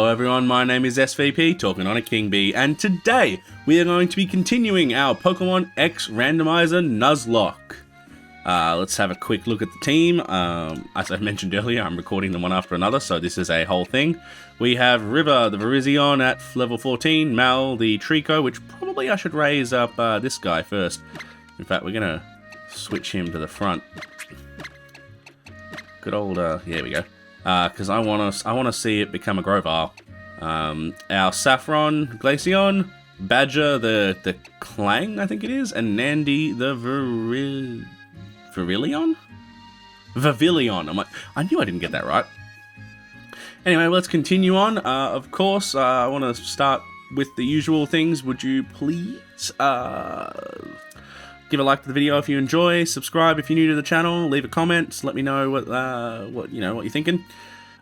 Hello everyone, my name is SVP, talking on a King Bee, and today we are going to be continuing our Pokemon X Randomizer Nuzlocke. Let's have a quick look at the team. As I mentioned earlier, I'm recording them one after another, so this is a whole thing. We have River, the Virizion at level 14, Mal, the Trico, which probably I should raise up this guy first. In fact, we're going to switch him to the front. Good old, here we go. Because I want to see it become a Grovyle. Our Saffron, Glaceon, Badger, the Clang, I think it is, and Nandi, the Virileon? Vivillon. I knew I didn't get that right. Anyway, let's continue on. Of course, I want to start with the usual things. Would you please give a like to the video if you enjoy, subscribe if you're new to the channel, leave a comment, let me know what you're thinking.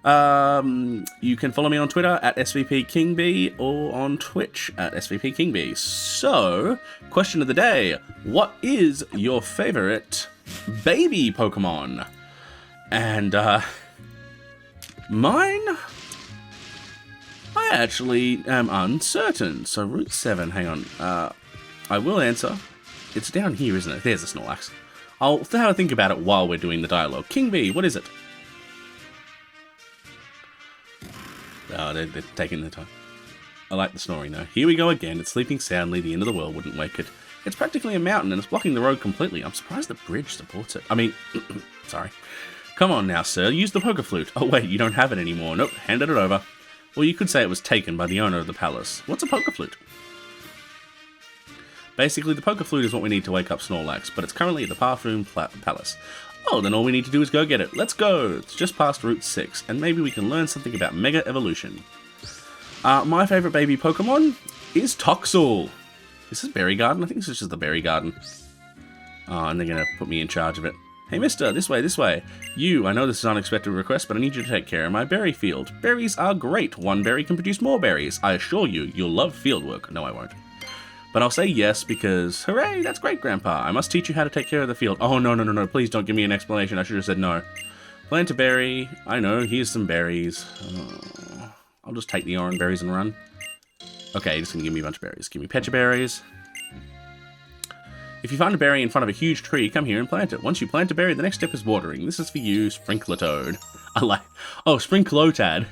You can follow me on Twitter at SVPKingBee or on Twitch at SVPKingBee. So, question of the day: what is your favorite baby Pokemon? And mine, I actually am uncertain. So Route 7, hang on. I will answer. It's down here, isn't it? There's a Snorlax. I'll have a think about it while we're doing the dialogue. King Bee, what is it? Oh, they're taking their time. I like the snoring though. Here we go again. It's sleeping soundly. The end of the world wouldn't wake it. It's practically a mountain and it's blocking the road completely. I'm surprised the bridge supports it. I mean, sorry. Come on now, sir. Use the Poké Flute. Oh wait, you don't have it anymore. Nope, handed it over. Well, you could say it was taken by the owner of the palace. What's a Poké Flute? Basically, the Poké Flute is what we need to wake up Snorlax, but it's currently at the Parfum Palace. Oh, then all we need to do is go get it. Let's go! It's just past Route 6, and maybe we can learn something about Mega Evolution. My favourite baby Pokemon is Toxel. This is Berry Garden? I think this is just the Berry Garden. Oh, and they're going to put me in charge of it. Hey mister, this way, this way. You, I know this is an unexpected request, but I need you to take care of my berry field. Berries are great. One berry can produce more berries. I assure you, you'll love fieldwork. No, I won't. But I'll say yes because, hooray, that's great, Grandpa. I must teach you how to take care of the field. Oh, no, please don't give me an explanation. I should have said no. Plant a berry. I know, here's some berries. Oh, I'll just take the orange berries and run. Okay, just gonna give me a bunch of berries. Give me Pecha berries. If you find a berry in front of a huge tree, come here and plant it. Once you plant a berry, the next step is watering. This is for you, Sprinklertoad. Oh, Sprinkletad.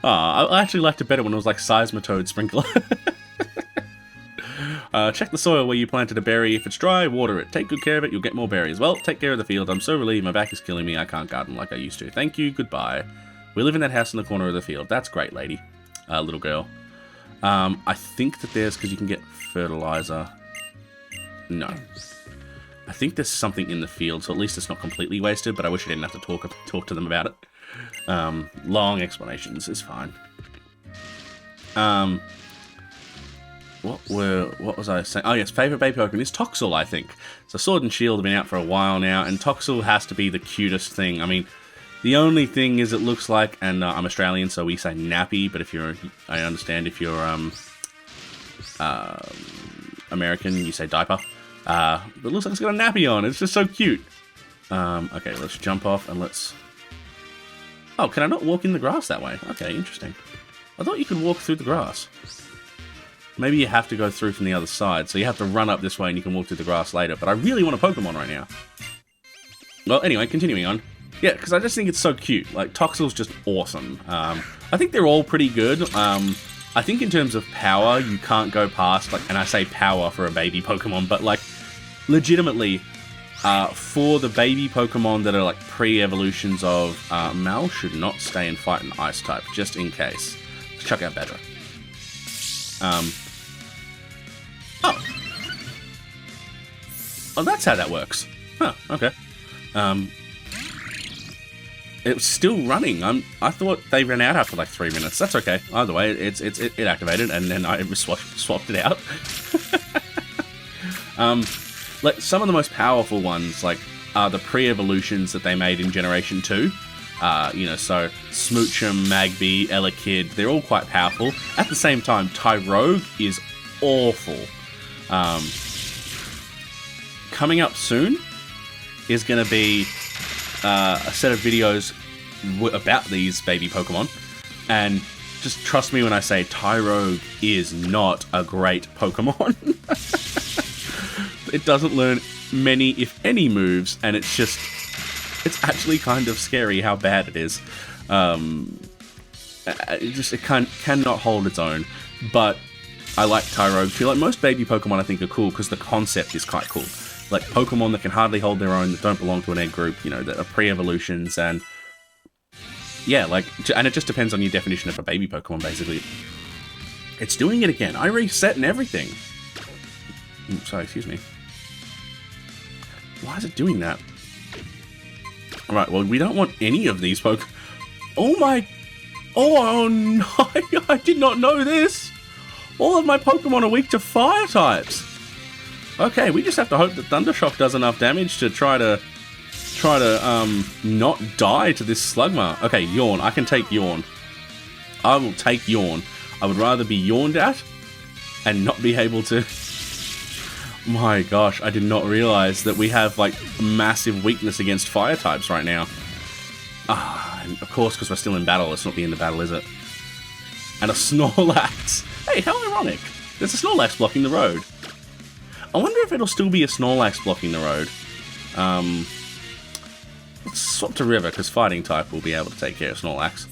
Oh, I actually liked it better when it was like Seismitoad Sprinkler. Check the soil where you planted a berry. If it's dry, water it. Take good care of it, you'll get more berries. Well, take care of the field. I'm so relieved my back is killing me. I can't garden like I used to. Thank you, goodbye. We live in that house in the corner of the field. That's great, lady. Little girl. I think that there's, because you can get fertilizer. No. I think there's something in the field, so at least it's not completely wasted, but I wish I didn't have to talk to them about it. Long explanations is fine. What was I saying? Oh yes, favourite baby Pokemon is Toxel, I think. So Sword and Shield have been out for a while now, and Toxel has to be the cutest thing. I mean, the only thing is it looks like, and I'm Australian, so we say nappy, but I understand if you're American, you say diaper. But it looks like it's got a nappy on. It's just so cute. Okay, let's jump off and let's... Oh, can I not walk in the grass that way? Okay, interesting. I thought you could walk through the grass. Maybe you have to go through from the other side, so you have to run up this way and you can walk through the grass later. But I really want a Pokemon right now. Well, anyway, continuing on. Yeah, because I just think it's so cute. Like, Toxel's just awesome. I think they're all pretty good. I think in terms of power, you can't go past, like, and I say power for a baby Pokemon, but, like, legitimately, for the baby Pokemon that are, like, pre-evolutions of Mal should not stay and fight an Ice type, just in case. Let's chuck out Badger. Oh, that's how that works. Huh, okay. It was still running. I thought they ran out after like 3 minutes. That's okay. Either way, it activated, and then I swapped it out. Like some of the most powerful ones, like, are the pre-evolutions that they made in Generation 2. So Smoochum, Magby, Elekid, they're all quite powerful. At the same time, Tyrogue is awful. Coming up soon is going to be a set of videos about these baby Pokemon, and just trust me when I say Tyrogue is not a great Pokemon. It doesn't learn many, if any, moves, and it's actually kind of scary how bad it is. It cannot hold its own. But I like Tyrogue too. Like, most baby Pokemon I think are cool because the concept is quite cool. Like Pokemon that can hardly hold their own, that don't belong to an egg group, you know, that are pre-evolutions, and yeah, like, and it just depends on your definition of a baby Pokemon, basically. It's doing it again. I reset and everything. Sorry, excuse me. Why is it doing that? Alright, well, we don't want any of these Pokemon. Oh my... Oh no, I did not know this. All of my Pokemon are weak to fire types. Okay, we just have to hope that Thundershock does enough damage to try to not die to this Slugma. Okay, Yawn. I can take Yawn. I will take Yawn. I would rather be yawned at and not be able to... My gosh, I did not realize that we have, like, massive weakness against fire types right now. And of course, because we're still in battle. It's not the end of battle, is it? And a Snorlax. Hey, how ironic. There's a Snorlax blocking the road. I wonder if it'll still be a Snorlax blocking the road. Let's swap to River, because Fighting type will be able to take care of Snorlax.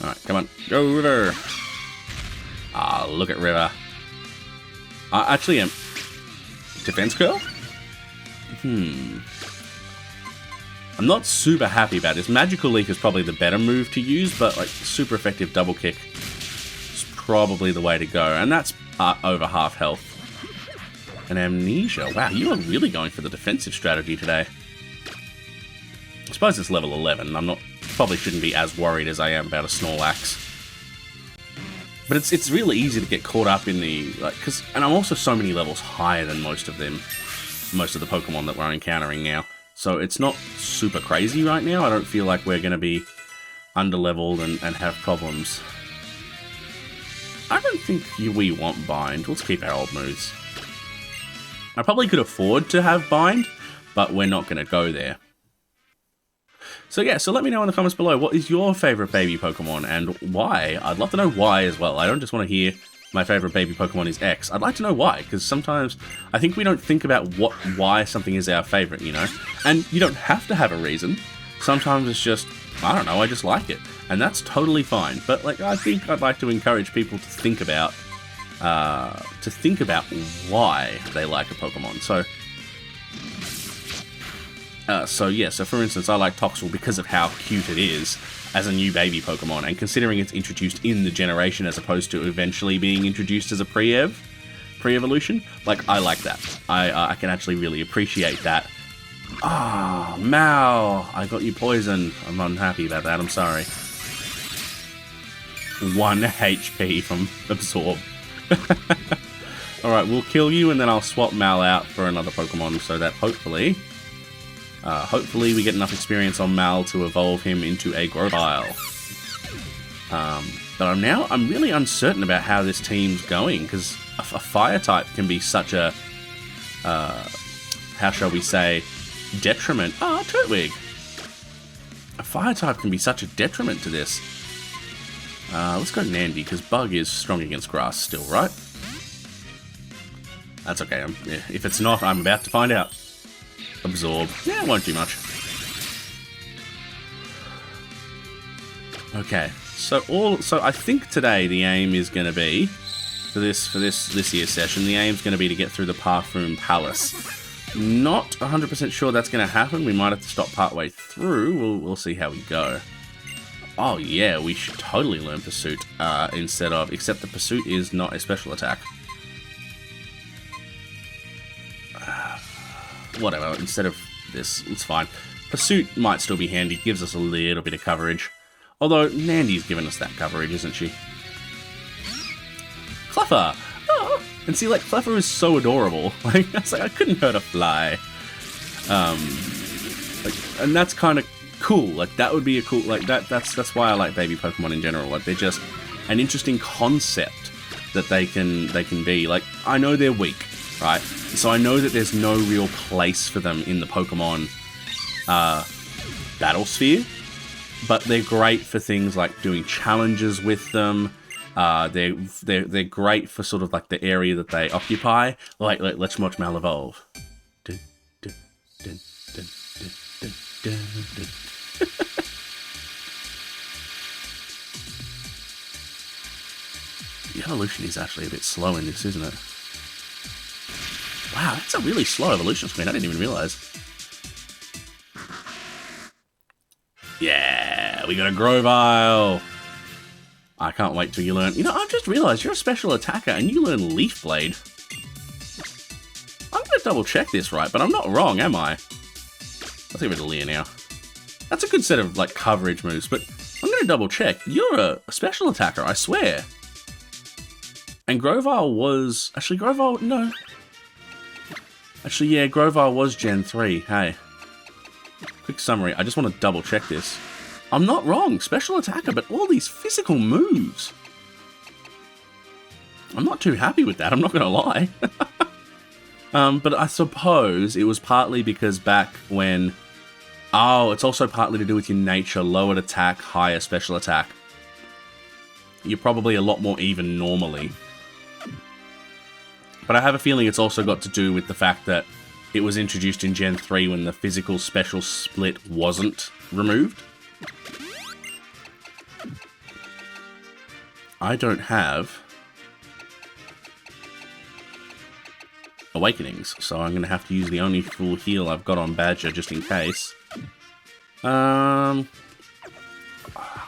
Alright, come on. Go, River! Ah, look at River. Actually, Defense Curl? I'm not super happy about this. Magical Leap is probably the better move to use, but like super effective Double Kick is probably the way to go. And that's over half health. And Amnesia. Wow, you are really going for the defensive strategy today. I suppose it's level 11. Probably shouldn't be as worried as I am about a Snorlax. But it's really easy to get caught up in the, like, and I'm also so many levels higher than most of the Pokemon that we're encountering now. So it's not super crazy right now. I don't feel like we're going to be underleveled and have problems. I don't think we want Bind. Let's keep our old moves. I probably could afford to have Bind, but we're not going to go there. So yeah, so let me know in the comments below, what is your favourite baby Pokemon and why? I'd love to know why as well. I don't just want to hear my favourite baby Pokemon is X. I'd like to know why, because sometimes I think we don't think about why something is our favourite, you know? And you don't have to have a reason. Sometimes it's just, I don't know, I just like it. And that's totally fine. But like, I think I'd like to encourage people to think about why they like a Pokemon. So for instance, I like Toxel because of how cute it is as a new baby Pokemon, and considering it's introduced in the generation as opposed to eventually being introduced as a pre-evolution, like, I like that. I can actually really appreciate that. Ah, Mal, I got you poisoned. I'm unhappy about that, I'm sorry. 1 HP from Absorb. Alright, we'll kill you and then I'll swap Mal out for another Pokemon so that hopefully we get enough experience on Mal to evolve him into a Grovyle. But I'm really uncertain about how this team's going, because a fire type can be such a, how shall we say, detriment. Ah, Turtwig! A fire type can be such a detriment to this. Let's go Nandy, because Bug is strong against grass still, right? That's okay, if it's not, I'm about to find out. Absorb. Yeah, it won't do much. Okay, so I think today the aim is going to be, for this year's session, the aim's going to be to get through the Parfum Palace. Not 100% sure that's going to happen. We might have to stop partway through. We'll see how we go. Oh yeah, we should totally learn Pursuit except the Pursuit is not a special attack. Whatever, instead of this, it's fine. Pursuit might still be handy, gives us a little bit of coverage. Although, Nandy's given us that coverage, isn't she? Cleffa! Oh! And see, like, Cleffa is so adorable. Like, I couldn't hurt a fly. And that's kind of cool. Like, that would be a cool, like, that's why I like baby Pokemon in general. Like, they're just an interesting concept that they can be. Like, I know they're weak, right? So I know that there's no real place for them in the Pokemon battle sphere, but they're great for things like doing challenges with them. They're great for sort of like the area that they occupy. Like let's watch Mal evolve. Dun, dun, dun, dun, dun, dun, dun, dun. The evolution is actually a bit slow in this, isn't it? Wow, that's a really slow evolution screen. I didn't even realize. Yeah, we got a Grovyle. I can't wait till you learn. You know, I've just realized you're a special attacker and you learn Leaf Blade. I'm going to double check this right, but I'm not wrong, am I? Let's give it to Leah now. That's a good set of like coverage moves, but I'm going to double check. You're a special attacker, I swear. And Grovyle was... Actually, Grovyle... No. Actually, yeah, Grovyle was Gen 3. Hey. Quick summary. I just want to double check this. I'm not wrong. Special attacker, but all these physical moves. I'm not too happy with that. I'm not going to lie. But I suppose it was partly because back when... Oh, it's also partly to do with your nature. Lowered attack, higher special attack. You're probably a lot more even normally. But I have a feeling it's also got to do with the fact that it was introduced in Gen 3 when the physical special split wasn't removed. I don't have Awakenings, so I'm going to have to use the only full heal I've got on Badger just in case. I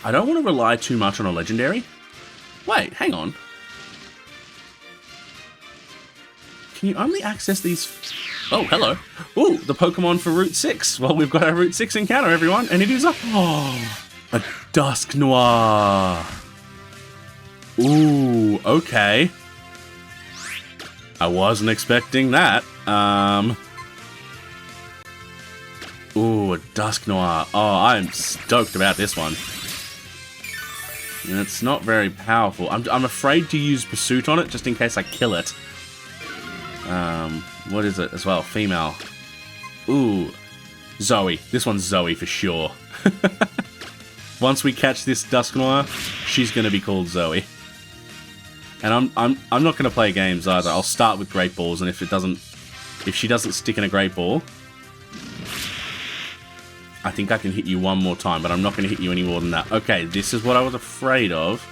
don't want to rely too much on a Legendary. Wait, hang on. Can you only access these... Oh, hello. Ooh, the Pokemon for Route 6. Well, we've got our Route 6 encounter, everyone. And it is a Dusknoir. Ooh, okay. I wasn't expecting that. Ooh, a Dusknoir. Oh, I'm stoked about this one. And it's not very powerful. I'm afraid to use Pursuit on it, just in case I kill it. What is it as well? Female. Ooh. Zoe. This one's Zoe for sure. Once we catch this Dusknoir, she's gonna be called Zoe. And I'm not gonna play games either. I'll start with Great Balls, and if she doesn't stick in a Great Ball, I think I can hit you one more time, but I'm not gonna hit you any more than that. Okay, this is what I was afraid of.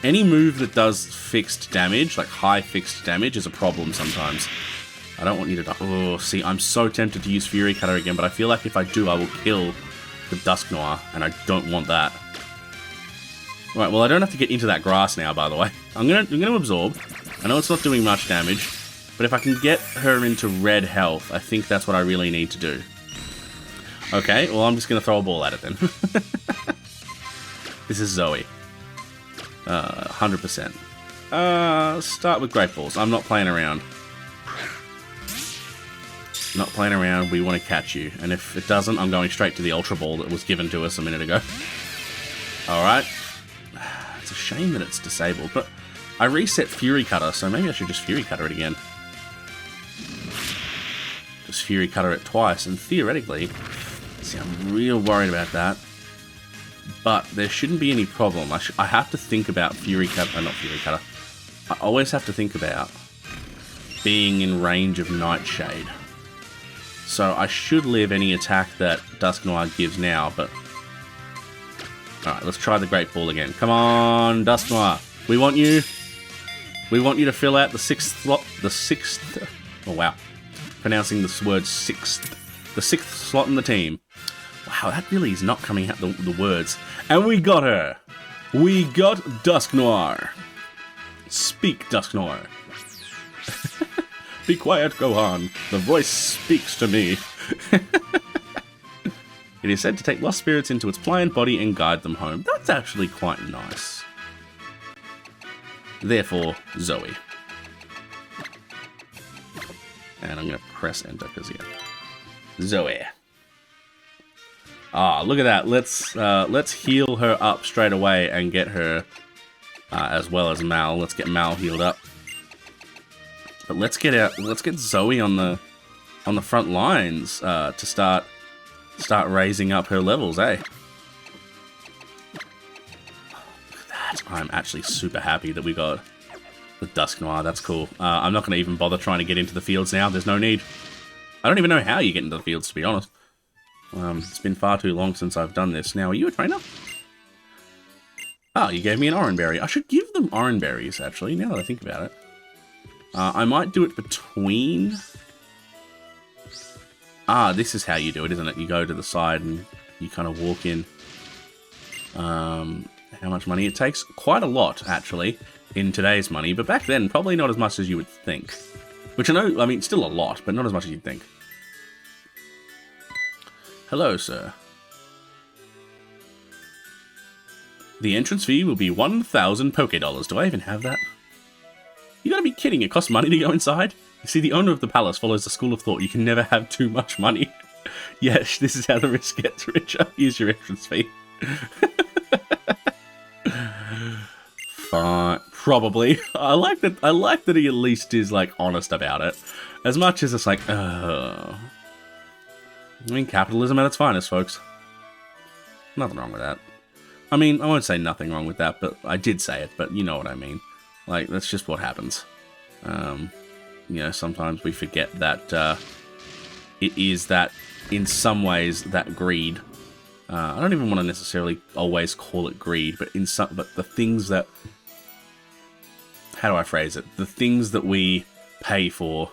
Any move that does fixed damage, like high fixed damage, is a problem sometimes. I don't want you to die. Oh, see, I'm so tempted to use Fury Cutter again, but I feel like if I do, I will kill the Dusknoir, and I don't want that. Right, well, I don't have to get into that grass now, by the way. I'm gonna absorb. I know it's not doing much damage, but if I can get her into red health, I think that's what I really need to do. Okay, well, I'm just gonna throw a ball at it then. This is Zoe. 100%. Start with Great Balls. I'm not playing around. Not playing around, we want to catch you. And if it doesn't, I'm going straight to the Ultra Ball that was given to us a minute ago. Alright. It's a shame that it's disabled, but I reset Fury Cutter, so maybe I should just Fury Cutter it again. Just Fury Cutter it twice, and theoretically... See, I'm real worried about that. But there shouldn't be any problem. I have to think about Fury Cutter... not Fury Cutter. I always have to think about being in range of Nightshade. So I should live any attack that Dusknoir gives now, but... Alright, let's try the Great Ball again. Come on, Dusknoir. We want you. We want you to fill out the sixth slot... The sixth... Oh, wow. Pronouncing this word sixth. The sixth slot in the team. Wow, that really is not coming out the words. And we got her. We got Dusknoir. Speak, Dusknoir. Be quiet, Gohan. The voice speaks to me. It is said to take lost spirits into its pliant body and guide them home. That's actually quite nice. Therefore, Zoe. And I'm going to press enter because, yeah. Zoe. Ah, look at that. Let's heal her up straight away and get her, as well as Mal. Let's get Mal healed up. But let's get Zoe on the front lines to start raising up her levels, eh? I'm actually super happy that we got the Dusknoir. That's cool. I'm not going to even bother trying to get into the fields now. There's no need. I don't even know how you get into the fields, to be honest. It's been far too long since I've done this. Now, are you a trainer? Oh, you gave me an Oran Berry. I should give them Oran Berries, actually, now that I think about it. I might do it between... this is how you do it, isn't it? You go to the side and you kind of walk in. How much money it takes? Quite a lot, actually, in today's money. But back then, probably not as much as you would think. Which I know, I mean, still a lot, but not as much as you'd think. Hello, sir. The entrance fee will be 1,000 Poké-Dollars. Do I even have that? You gotta be kidding, it costs money to go inside? You see, the owner of the palace follows the school of thought you can never have too much money. Yes, this is how the rich gets richer. Here's your entrance fee. Fine. Probably. I like that he at least is, like, honest about it. As much as it's like, I mean, capitalism at its finest, folks. Nothing wrong with that. I mean, I won't say nothing wrong with that, but I did say it, but you know what I mean. Like, that's just what happens. You know, sometimes we forget that it is that, in some ways, that greed. I don't even want to necessarily always call it greed, but but the things that... How do I phrase it? The things that we pay for,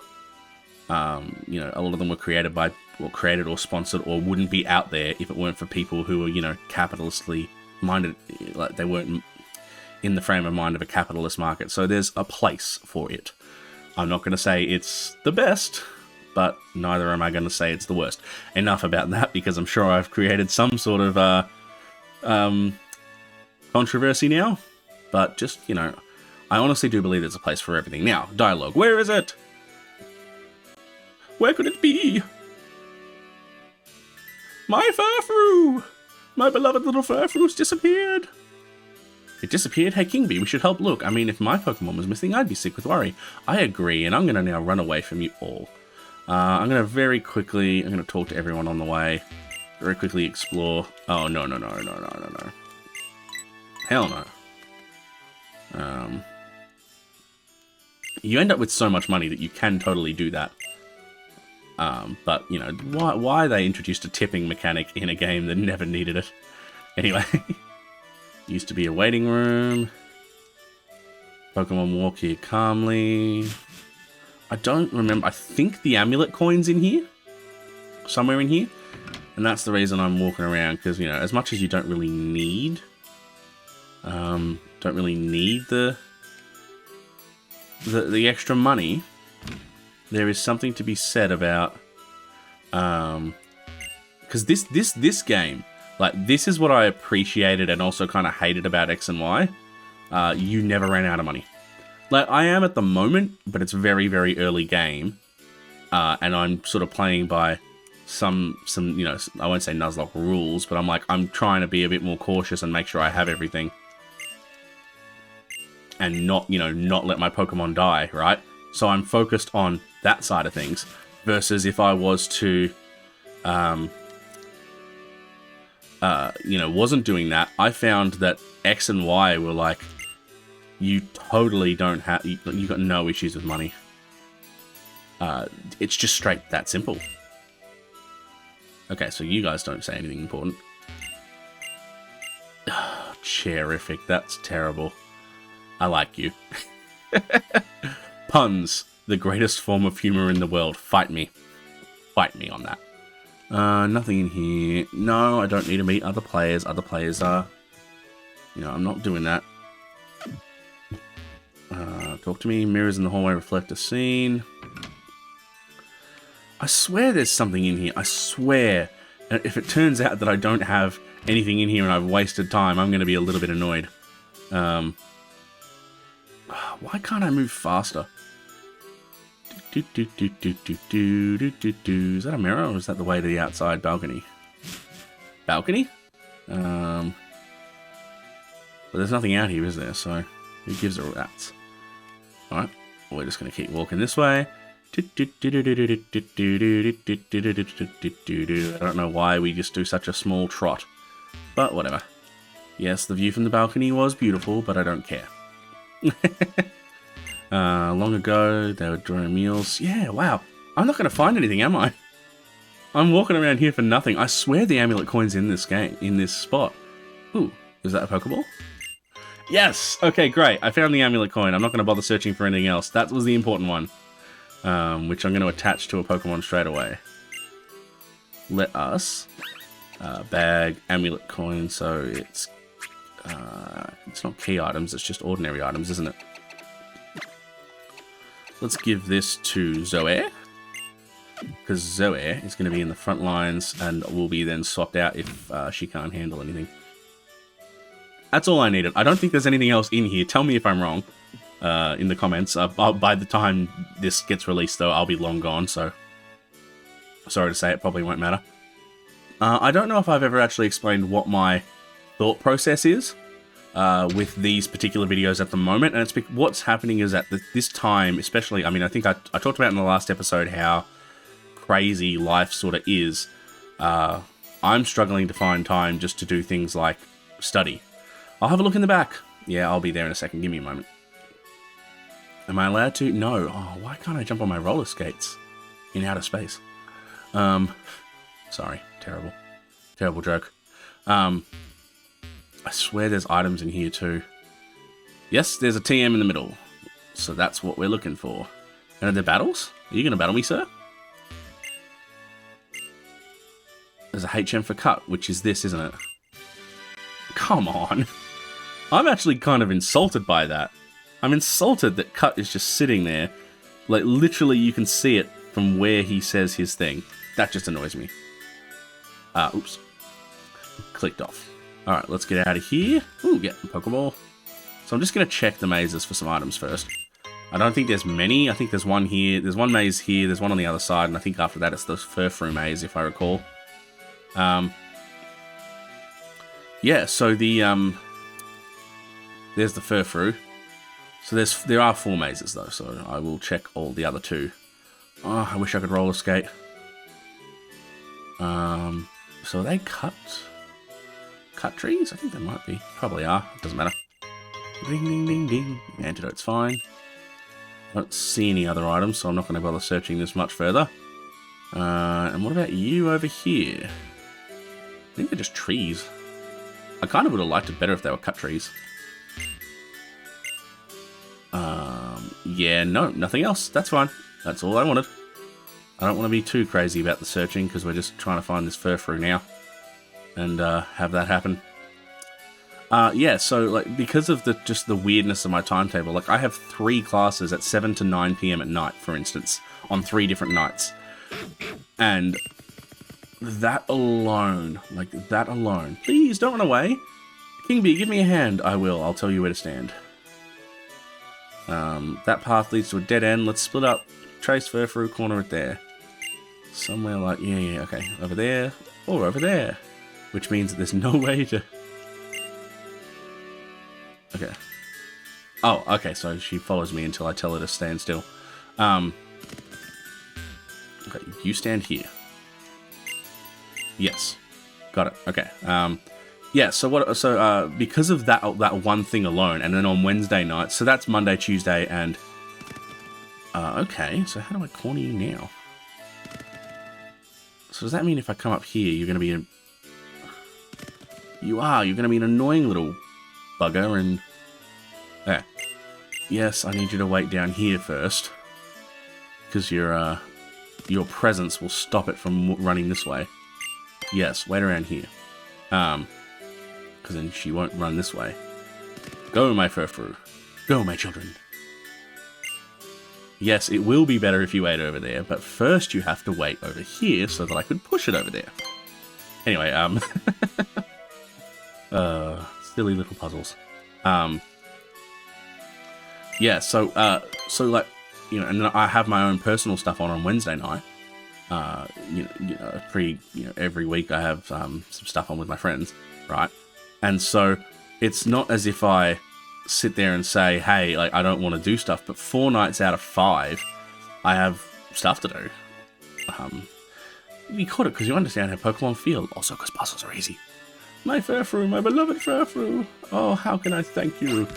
you know, a lot of them were created by, or created or sponsored, or wouldn't be out there if it weren't for people who were, you know, capitalistly minded, like they weren't in the frame of mind of a capitalist market. So there's a place for it. I'm not going to say it's the best, but neither am I going to say it's the worst. Enough about that, because I'm sure I've created some sort of controversy now. But just, you know, I honestly do believe there's a place for everything. Now, dialogue. Where is it? Where could it be? My Furfrou! My beloved little Furfrou's disappeared! It disappeared? Hey, Kingby, we should help look. I mean, if my Pokemon was missing, I'd be sick with worry. I agree, and I'm going to now run away from you all. I'm going to very quickly... I'm going to talk to everyone on the way. Very quickly explore... Oh, no. Hell no. You end up with so much money that you can totally do that. But, you know, why they introduced a tipping mechanic in a game that never needed it? Anyway, used to be a waiting room. Pokemon walk here calmly. I don't remember. I think the amulet coin's in here. Somewhere in here. And that's the reason I'm walking around, because, you know, as much as you don't really need... the extra money, there is something to be said about, because this game, like, this is what I appreciated and also kind of hated about X and Y. You never ran out of money. Like, I am at the moment, but it's very, very early game, and I'm sort of playing by some, you know, I won't say Nuzlocke rules, but I'm trying to be a bit more cautious and make sure I have everything. And not, you know, not let my Pokemon die, right? So I'm focused on that side of things. Versus if I was to, you know, wasn't doing that, I found that X and Y were like, you totally don't have, you got no issues with money. It's just straight that simple. Okay, so you guys don't say anything important. Oh, terrific, that's terrible. I like you. Puns, the greatest form of humor in the world. Fight me. Fight me on that. Nothing in here. No, I don't need to meet other players. Other players are... You know, I'm not doing that. Talk to me. Mirrors in the hallway reflect a scene. I swear there's something in here. I swear. And if it turns out that I don't have anything in here and I've wasted time, I'm going to be a little bit annoyed. Why can't I move faster? Is that a mirror or is that the way to the outside balcony? Balcony? But there's nothing out here, is there? So who gives a rat's? Alright, we're just going to keep walking this way. I don't know why we just do such a small trot, but whatever. Yes, the view from the balcony was beautiful, but I don't care. Long ago, they were drawing meals. Yeah, wow. I'm not going to find anything, am I? I'm walking around here for nothing. I swear the amulet coin's in this game, in this spot. Ooh, is that a Pokeball? Yes! Okay, great. I found the amulet coin. I'm not going to bother searching for anything else. That was the important one. Which I'm going to attach to a Pokemon straight away. Let us bag amulet coin, so it's not key items, it's just ordinary items, isn't it? Let's give this to Zoair, because Zoair is going to be in the front lines and will be then swapped out if she can't handle anything. That's all I needed. I don't think there's anything else in here. Tell me if I'm wrong in the comments. By the time this gets released, though, I'll be long gone, so sorry to say, it probably won't matter. I don't know if I've ever actually explained what my thought process is with these particular videos at the moment, and it's what's happening is at this time, especially, I mean, I think I talked about in the last episode how crazy life sort of is. I'm struggling to find time just to do things like study. I'll have a look in the back. Yeah, I'll be there in a second. Give me a moment. Am I allowed to? No. Oh, why can't I jump on my roller skates in outer space? Sorry. Terrible. Terrible joke. I swear there's items in here too. Yes, there's a TM in the middle. So that's what we're looking for. And are there battles? Are you going to battle me, sir? There's a HM for cut, which is this, isn't it? Come on. I'm actually kind of insulted by that. I'm insulted that cut is just sitting there. Like, literally you can see it from where he says his thing. That just annoys me. Oops. Clicked off. Alright, let's get out of here. Ooh, get a Pokeball. So I'm just going to check the mazes for some items first. I don't think there's many. I think there's one here. There's one maze here. There's one on the other side. And I think after that it's the Furfrou maze, if I recall. Yeah, so the, there's the Furfrou. So there are 4 mazes though, so I will check all the other 2. Oh, I wish I could roller skate. So are they cut trees? I think they might be. Probably are. It doesn't matter. Ding, ding, ding, ding. Antidote's fine. I don't see any other items, so I'm not going to bother searching this much further. And what about you over here? I think they're just trees. I kind of would have liked it better if they were cut trees. Yeah, no, nothing else. That's fine. That's all I wanted. I don't want to be too crazy about the searching because we're just trying to find this Furfrou now and have that happen. Yeah, so like because of just the weirdness of my timetable, like I have 3 classes at 7 to 9 PM at night, for instance, on 3 different nights. And that alone, please don't run away. King Bee, give me a hand. I will. I'll tell you where to stand. That path leads to a dead end. Let's split up. Trace Furfrou, corner it there. Somewhere like, yeah, okay. Over there, or over there. Which means that there's no way to... Okay. Oh, okay, so she follows me until I tell her to stand still. Okay, you stand here. Yes. Got it. Okay. Yeah, so because of that one thing alone, and then on Wednesday night, so that's Monday, Tuesday, and okay, so how do I corner you now? So does that mean if I come up here, you're going to be you're going to be an annoying little bugger, and there. Yes, I need you to wait down here first, because your presence will stop it from running this way. Yes, wait around here. Because then she won't run this way. Go, my Furfrou. Go, my children. Yes, it will be better if you wait over there, but first you have to wait over here so that I could push it over there. Anyway, silly little puzzles. Yeah, so like, you know, and then I have my own personal stuff on Wednesday night. Every week I have some stuff on with my friends, right? And so it's not as if I sit there and say, hey, like, I don't want to do stuff, but 4 nights out of 5, I have stuff to do. You caught it because you understand how Pokemon feel, also because puzzles are easy. My Furfrou, my beloved Furfrou. Oh, how can I thank you?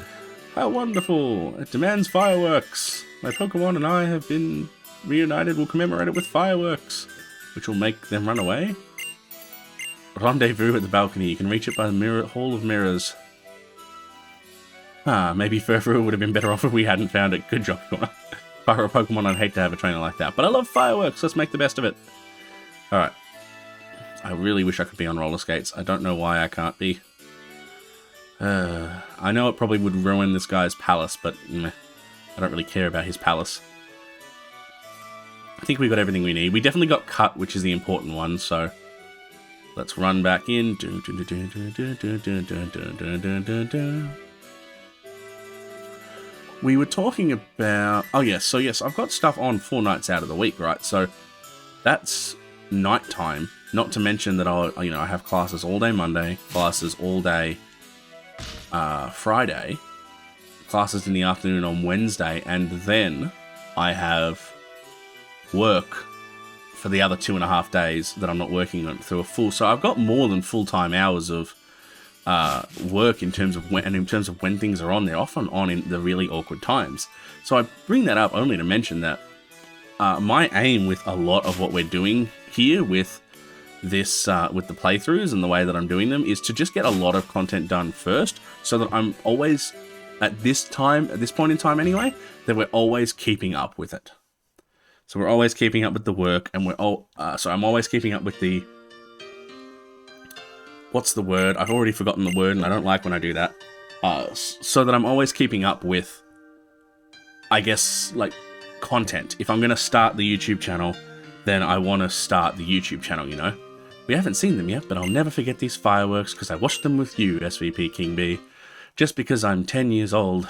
How wonderful. It demands fireworks. My Pokemon and I have been reunited. We'll commemorate it with fireworks, which will make them run away. Rendezvous at the balcony. You can reach it by the Hall of Mirrors. Maybe Furfrou would have been better off if we hadn't found it. Good job, Connor. If I were a Pokemon, I'd hate to have a trainer like that. But I love fireworks. Let's make the best of it. Alright. I really wish I could be on roller skates. I don't know why I can't be. I know it probably would ruin this guy's palace, but meh, I don't really care about his palace. I think we got everything we need. We definitely got cut, which is the important one, so let's run back in. We were talking about... Oh, yes. So, yes, I've got stuff on 4 nights out of the week, right? So, that's nighttime. Not to mention that I have classes all day Monday, classes all day Friday, classes in the afternoon on Wednesday, and then I have work for the other 2.5 days that I'm not working on through a full. So I've got more than full-time hours of work in terms of when things are on. They're often on in the really awkward times. So I bring that up only to mention that my aim with a lot of what we're doing here with this with the playthroughs and the way that I'm doing them is to just get a lot of content done first, so that I'm always at this point in time anyway, that we're always keeping up with it. So we're always keeping up with the work, and I'm always keeping up with the... What's the word? I've already forgotten the word, and I don't like when I do that. So that I'm always keeping up with, I guess, like, content. If I'm going to start the YouTube channel, then I want to start the YouTube channel, you know? We haven't seen them yet, but I'll never forget these fireworks because I watched them with you, SVP King B. Just because I'm 10 years old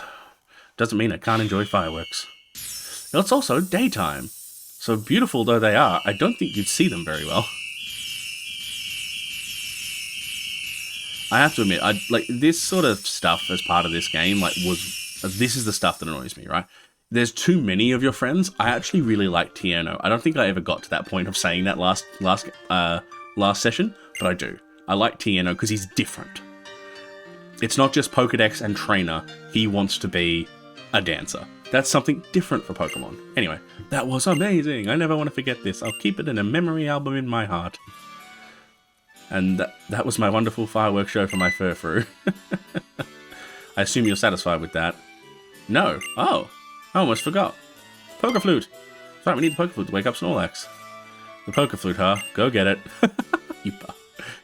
doesn't mean I can't enjoy fireworks. It's also daytime. So beautiful though they are, I don't think you'd see them very well. I have to admit, this sort of stuff as part of this game, this is the stuff that annoys me, right? There's too many of your friends. I actually really like Tierno. I don't think I ever got to that point of saying that last session, but I do. I like Tierno because he's different. It's not just Pokedex and Trainer. He wants to be a dancer. That's something different for Pokemon. Anyway, that was amazing. I never want to forget this. I'll keep it in a memory album in my heart. And that was my wonderful fireworks show for my Furfrou. I assume you're satisfied with that. No. Oh. I almost forgot. Poker Flute. That's right, we need the Poker Flute to wake up Snorlax. The Poker Flute, huh? Go get it.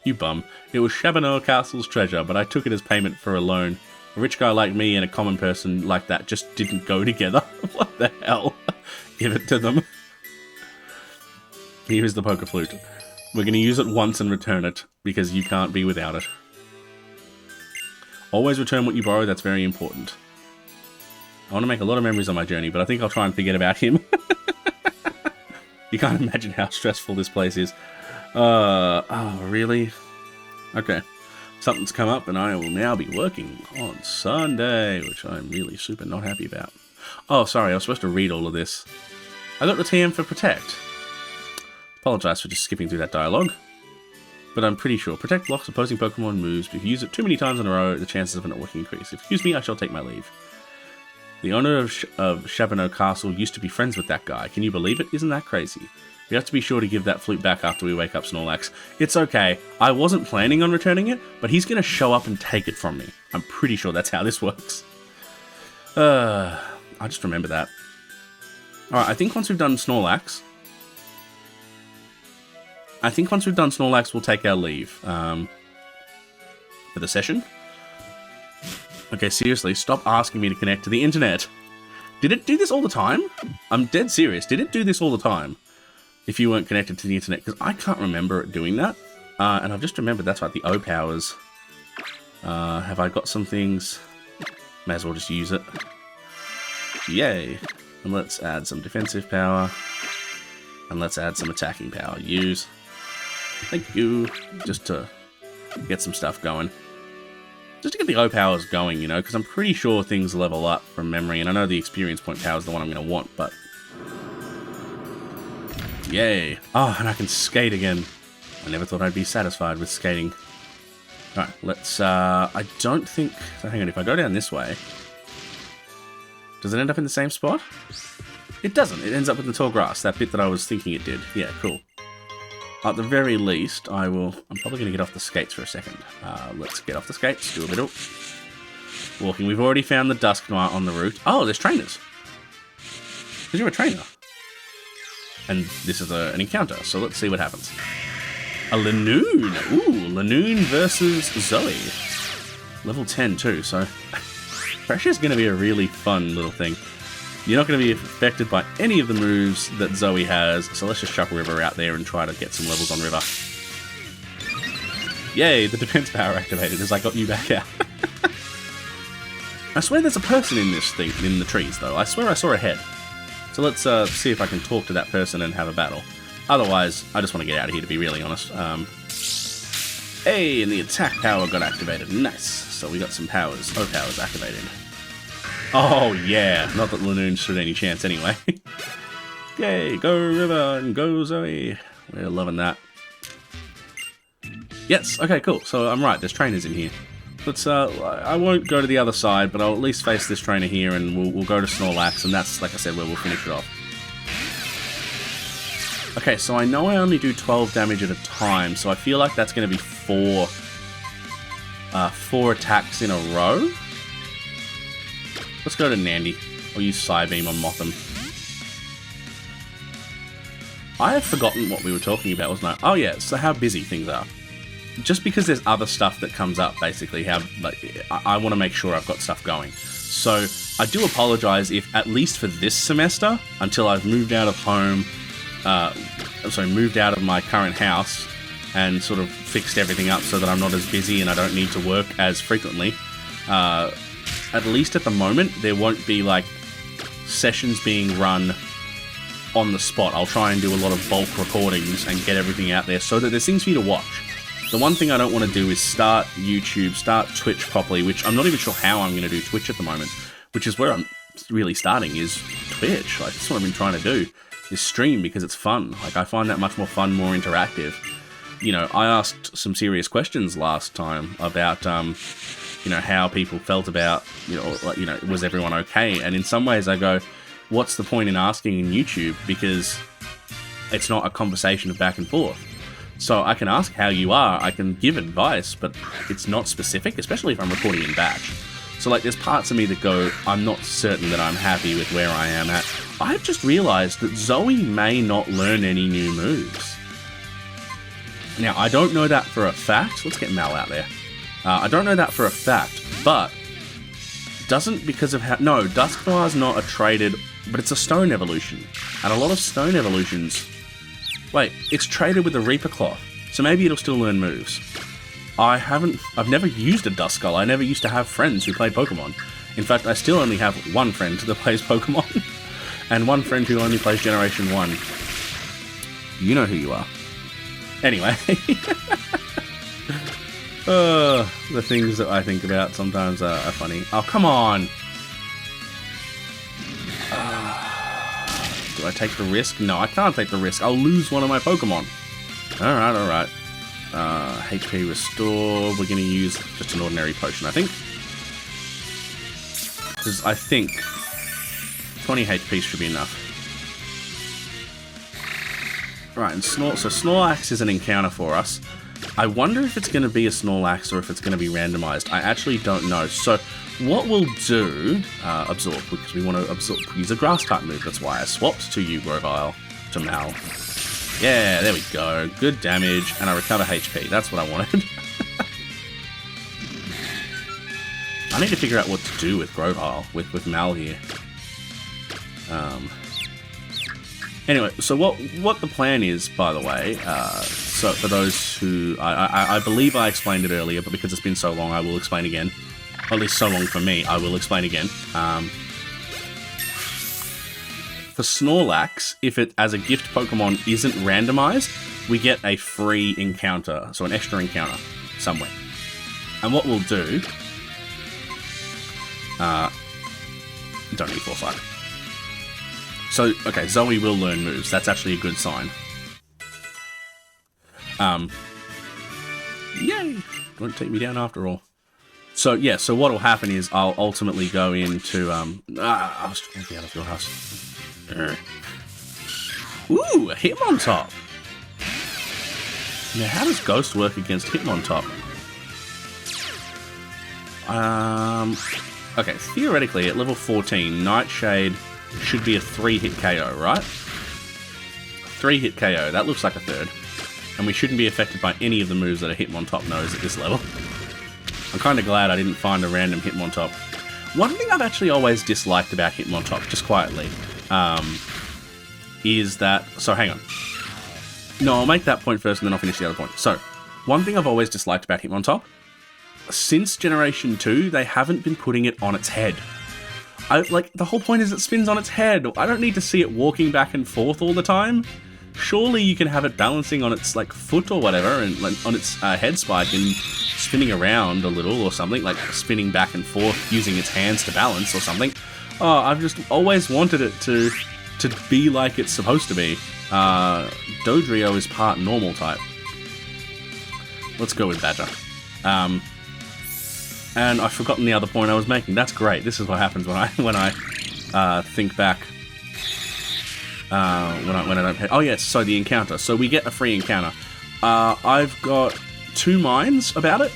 You bum. It was Shabano Castle's treasure, but I took it as payment for a loan. A rich guy like me and a common person like that just didn't go together. What the hell? Give it to them. Here's the Poker Flute. We're going to use it once and return it, because you can't be without it. Always return what you borrow, that's very important. I want to make a lot of memories on my journey, but I think I'll try and forget about him. You can't imagine how stressful this place is. Oh, really? Okay. Something's come up, and I will now be working on Sunday, which I'm really super not happy about. Oh, sorry, I was supposed to read all of this. I got the TM for Protect. Apologise for just skipping through that dialogue. But I'm pretty sure Protect blocks opposing Pokemon moves. If you use it too many times in a row, the chances of it not working increase. Excuse me, I shall take my leave. The owner of Shabano Castle used to be friends with that guy. Can you believe it? Isn't that crazy? We have to be sure to give that flute back after we wake up Snorlax. It's okay. I wasn't planning on returning it, but he's going to show up and take it from me. I'm pretty sure that's how this works. I just remember that. Alright, I think once we've done Snorlax, we'll take our leave for the session. Okay, seriously, stop asking me to connect to the internet. Did it do this all the time? I'm dead serious. Did it do this all the time? If you weren't connected to the internet, because I can't remember it doing that. And I've just remembered that's right, the O-Powers. Have I got some things? May as well just use it. Yay. And let's add some defensive power. And let's add some attacking power. Use. Thank you. Just to get some stuff going. Just to get the O-Powers going, you know, because I'm pretty sure things level up from memory, and I know the experience point power is the one I'm going to want, but... Yay. Oh, and I can skate again. I never thought I'd be satisfied with skating. Alright, let's, I don't think... So hang on, if I go down this way... Does it end up in the same spot? It doesn't. It ends up in the tall grass, that bit that I was thinking it did. Yeah, cool. At the very least, I'm probably going to get off the skates for a second. Let's get off the skates, do a bit of walking. We've already found the Dusknoir on the route. Oh, there's trainers. Because you're a trainer. And this is an encounter, so let's see what happens. A Lanoon! Ooh, Lanoon versus Zoe. Level 10 too, so... Pressure's going to be a really fun little thing. You're not going to be affected by any of the moves that Zoe has, so let's just chuck River out there and try to get some levels on River. Yay, the defense power activated as I got you back out. I swear there's a person in this thing, in the trees though. I swear I saw a head. So let's see if I can talk to that person and have a battle. Otherwise, I just want to get out of here, to be really honest. Hey, and the attack power got activated. Nice. So we got some powers. O powers activated. Oh, yeah. Not that Lanoon stood any chance anyway. Yay, go River and go Zoe. We're loving that. Yes, okay, cool. So I'm right, there's trainers in here. Let's, I won't go to the other side, but I'll at least face this trainer here and we'll go to Snorlax, and that's, like I said, where we'll finish it off. Okay, so I know I only do 12 damage at a time, so I feel like that's going to be four attacks in a row. Let's go to Nandy. I'll use Psybeam on Mothim. I have forgotten what we were talking about, wasn't I? Oh yeah, so how busy things are. Just because there's other stuff that comes up, basically, I want to make sure I've got stuff going. So I do apologise if, at least for this semester, until I've moved out of home, moved out of my current house and sort of fixed everything up so that I'm not as busy and I don't need to work as frequently, at least at the moment, there won't be, like, sessions being run on the spot. I'll try and do a lot of bulk recordings and get everything out there so that there's things for you to watch. The one thing I don't want to do is start YouTube, start Twitch properly, which I'm not even sure how I'm going to do Twitch at the moment, which is where I'm really starting, is Twitch. Like, that's what I've been trying to do, is stream, because it's fun. Like, I find that much more fun, more interactive. You know, I asked some serious questions last time about, you know, how people felt about, was everyone okay? And in some ways I go, what's the point in asking in YouTube? Because it's not a conversation of back and forth. So I can ask how you are, I can give advice, but it's not specific, especially if I'm recording in batch. So, like, there's parts of me that go, I'm not certain that I'm happy with where I am at. I've just realised that Zoe may not learn any new moves. Now, I don't know that for a fact. Let's get Mal out there. I don't know that for a fact, but doesn't because of how... No, Dusknoir's not a traded, but it's a stone evolution. And a lot of stone evolutions... Wait, it's traded with the Reaper Cloth, so maybe it'll still learn moves. I've never used a Duskull. I never used to have friends who played Pokemon. In fact, I still only have one friend that plays Pokemon, and one friend who only plays Generation 1. You know who you are. Anyway. The things that I think about sometimes are funny. Oh, come on! Do I take the risk? No, I can't take the risk. I'll lose one of my Pokemon. Alright. HP restore. We're going to use just an ordinary potion, I think. Because I think 20 HP should be enough. Right, and so Snorlax is an encounter for us. I wonder if it's going to be a Snorlax or if it's going to be randomized. I actually don't know. So what we'll do, absorb, because we want to use a grass type move. That's why I swapped to you, Grovyle, to Mal. Yeah, there we go. Good damage, and I recover HP. That's what I wanted. I need to figure out what to do with Grovyle, with Mal here. Anyway, so what the plan is, by the way, so for those who... I believe I explained it earlier, but because it's been so long, I will explain again. Or at least so long for me, I will explain again. For Snorlax, if it, as a gift Pokemon, isn't randomized, we get a free encounter, so an extra encounter somewhere. And what we'll do... don't need Foresight. So, okay, Zoe will learn moves. That's actually a good sign. Yay! Won't take me down after all. So, yeah, so what'll happen is I'll ultimately go into, I was trying to get out of your house. Ooh, a Hitmontop! Now, how does Ghost work against Hitmontop? Okay, theoretically, at level 14, Nightshade should be a 3-hit KO, right? 3-hit KO, that looks like a third. And we shouldn't be affected by any of the moves that a Hitmontop knows at this level. I'm kind of glad I didn't find a random Hitmontop. One thing I've actually always disliked about Hitmontop, just quietly, is that... So, hang on. No, I'll make that point first and then I'll finish the other point. So, one thing I've always disliked about Hitmontop, since Generation 2, they haven't been putting it on its head. The whole point is it spins on its head. I don't need to see it walking back and forth all the time. Surely you can have it balancing on its, foot or whatever, and on its head spike and spinning around a little or something, like spinning back and forth using its hands to balance or something. Oh, I've just always wanted it to be like it's supposed to be. Dodrio is part normal type. Let's go with Badger. And I've forgotten the other point I was making. That's great. This is what happens when I think back. When I don't pay. Oh yes, so the encounter. So we get a free encounter. I've got 2 minds about it.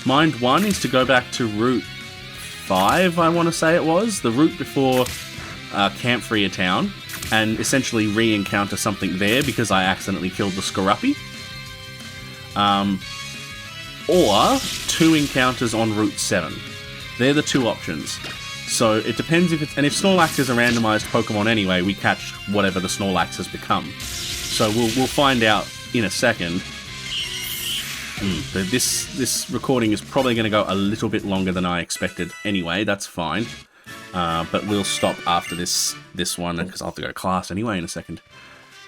Mind 1 is to go back to Route 5, I want to say it was. The route before Camp Freya Town. And essentially re-encounter something there because I accidentally killed the Skorupi. Or 2 encounters on Route 7. They're the 2 options. So it depends if it's... And if Snorlax is a randomized Pokemon anyway, we catch whatever the Snorlax has become. So we'll find out in a second. But this recording is probably going to go a little bit longer than I expected anyway. That's fine. But we'll stop after this one because I'll have to go to class anyway in a second.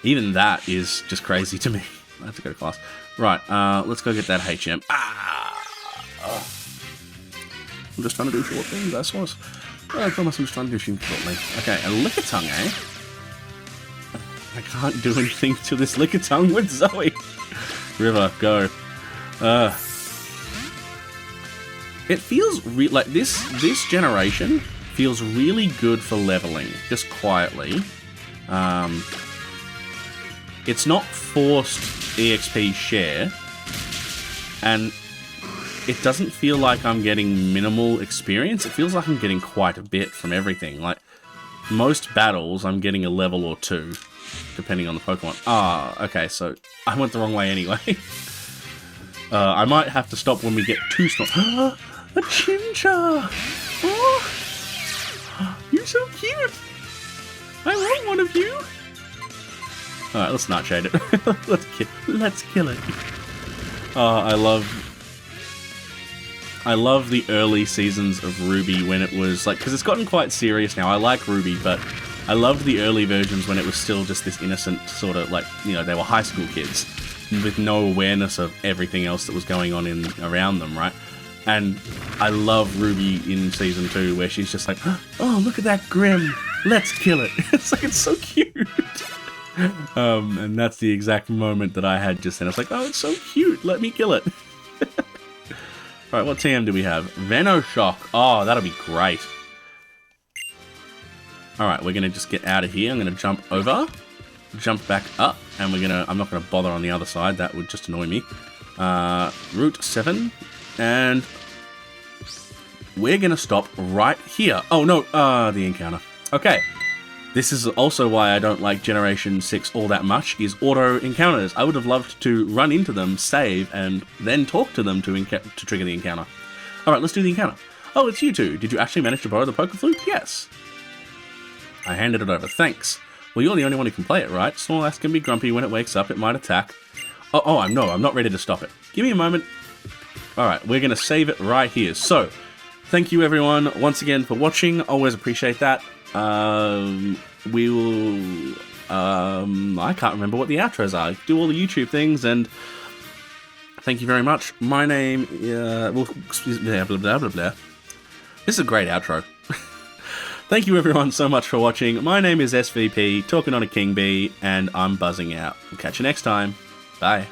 Even that is just crazy to me. I have to go to class. Right, let's go get that HM. I'm just trying to do short things, I suppose. I promise I'm just trying to do short shortly. Okay, a Lickitung, eh? I can't do anything to this Lickitung with Zoe. River, go. It feels like this generation feels really good for leveling, just quietly. It's not forced EXP share, and it doesn't feel like I'm getting minimal experience. It feels like I'm getting quite a bit from everything. Like, most battles, I'm getting a level or 2, depending on the Pokemon. Okay, so I went the wrong way anyway. I might have to stop when we get to Snort. A Chincha! Oh, you're so cute! I want one of you! Alright, let's Nightshade it. let's kill it. I love the early seasons of Ruby when it was like, because it's gotten quite serious now. I like Ruby, but I loved the early versions when it was still just this innocent sort of like, they were high school kids with no awareness of everything else that was going on around them, right? And I love Ruby in Season 2 where she's just like, oh, look at that Grim. Let's kill it. It's so cute. And that's the exact moment that I had just then. I was like, oh, it's so cute. Let me kill it. Alright, what TM do we have? Venoshock. Oh, that'll be great. Alright, we're going to just get out of here. I'm going to jump over, jump back up, and I'm not going to bother on the other side. That would just annoy me. Route 7, and we're going to stop right here. Oh, no, the encounter. Okay. This is also why I don't like Generation 6 all that much, is auto encounters. I would have loved to run into them, save, and then talk to them to trigger the encounter. Alright, let's do the encounter. Oh, it's you two. Did you actually manage to borrow the Poké Flute? Yes. I handed it over. Thanks. Well, you're the only one who can play it, right? Snorlax can be grumpy when it wakes up. It might attack. I'm not ready to stop it. Give me a moment. Alright, we're going to save it right here. So, thank you everyone once again for watching. Always appreciate that. We will, I can't remember what the outros are. Do all the YouTube things, and thank you very much. My name, blah, blah, blah, blah. This is a great outro. Thank you everyone so much for watching. My name is SVP, talking on a King Bee, and I'm buzzing out. We'll catch you next time. Bye.